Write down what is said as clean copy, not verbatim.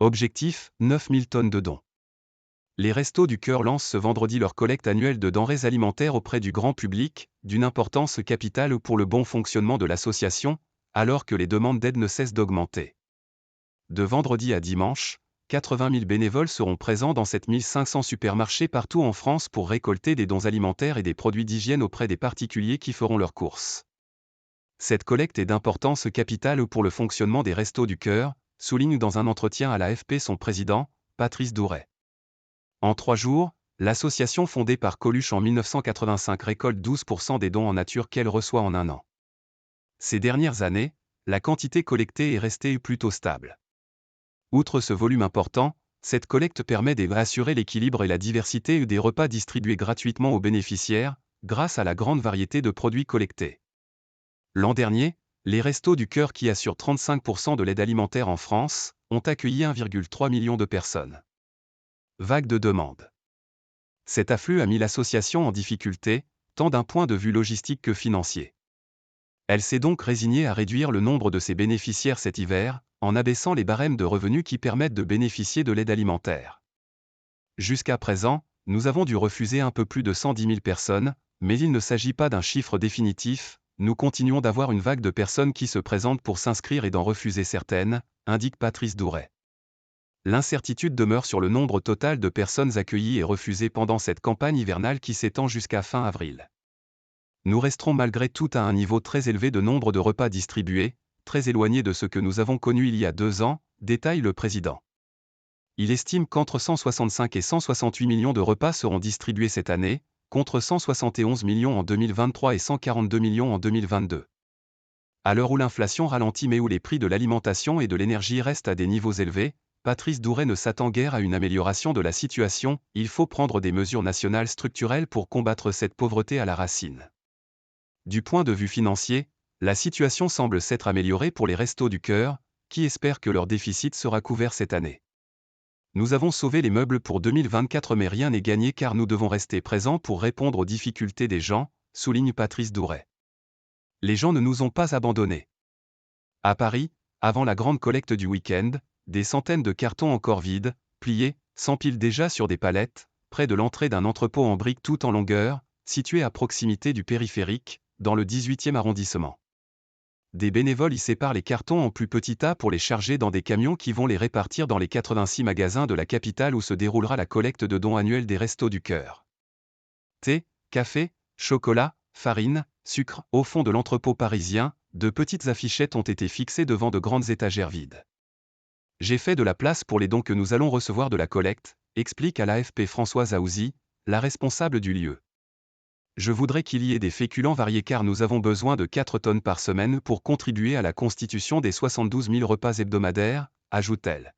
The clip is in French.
Objectif, 9000 tonnes de dons. Les Restos du Cœur lancent ce vendredi leur collecte annuelle de denrées alimentaires auprès du grand public, d'une importance capitale pour le bon fonctionnement de l'association, alors que les demandes d'aide ne cessent d'augmenter. De vendredi à dimanche, 80 000 bénévoles seront présents dans 7500 supermarchés partout en France pour récolter des dons alimentaires et des produits d'hygiène auprès des particuliers qui feront leurs courses. Cette collecte est d'importance capitale pour le fonctionnement des Restos du Cœur, souligne dans un entretien à l'AFP son président, Patrice Douret. En 3 jours, l'association fondée par Coluche en 1985 récolte 12% des dons en nature qu'elle reçoit en un an. Ces dernières années, la quantité collectée est restée plutôt stable. Outre ce volume important, cette collecte permet d'assurer l'équilibre et la diversité des repas distribués gratuitement aux bénéficiaires, grâce à la grande variété de produits collectés. L'an dernier, les Restos du Cœur qui assurent 35% de l'aide alimentaire en France, ont accueilli 1,3 million de personnes. Vague de demandes. Cet afflux a mis l'association en difficulté, tant d'un point de vue logistique que financier. Elle s'est donc résignée à réduire le nombre de ses bénéficiaires cet hiver, en abaissant les barèmes de revenus qui permettent de bénéficier de l'aide alimentaire. Jusqu'à présent, nous avons dû refuser un peu plus de 110 000 personnes, mais il ne s'agit pas d'un chiffre définitif, nous continuons d'avoir une vague de personnes qui se présentent pour s'inscrire et d'en refuser certaines, indique Patrice Douret. L'incertitude demeure sur le nombre total de personnes accueillies et refusées pendant cette campagne hivernale qui s'étend jusqu'à fin avril. Nous resterons malgré tout à un niveau très élevé de nombre de repas distribués, très éloigné de ce que nous avons connu il y a 2 ans, détaille le président. Il estime qu'entre 165 et 168 millions de repas seront distribués cette année, contre 171 millions en 2023 et 142 millions en 2022. À l'heure où l'inflation ralentit mais où les prix de l'alimentation et de l'énergie restent à des niveaux élevés, Patrice Douret ne s'attend guère à une amélioration de la situation, il faut prendre des mesures nationales structurelles pour combattre cette pauvreté à la racine. Du point de vue financier, la situation semble s'être améliorée pour les Restos du Cœur, qui espèrent que leur déficit sera couvert cette année. Nous avons sauvé les meubles pour 2024 mais rien n'est gagné car nous devons rester présents pour répondre aux difficultés des gens, souligne Patrice Douret. Les gens ne nous ont pas abandonnés. À Paris, avant la grande collecte du week-end, des centaines de cartons encore vides, pliés, s'empilent déjà sur des palettes, près de l'entrée d'un entrepôt en briques tout en longueur, situé à proximité du périphérique, dans le 18e arrondissement. Des bénévoles y séparent les cartons en plus petits tas pour les charger dans des camions qui vont les répartir dans les 86 magasins de la capitale où se déroulera la collecte de dons annuelle des Restos du Cœur. Thé, café, chocolat, farine, sucre, au fond de l'entrepôt parisien, de petites affichettes ont été fixées devant de grandes étagères vides. J'ai fait de la place pour les dons que nous allons recevoir de la collecte, explique à l'AFP Françoise Aouzi, la responsable du lieu. Je voudrais qu'il y ait des féculents variés car nous avons besoin de 4 tonnes par semaine pour contribuer à la constitution des 72 000 repas hebdomadaires, ajoute-t-elle.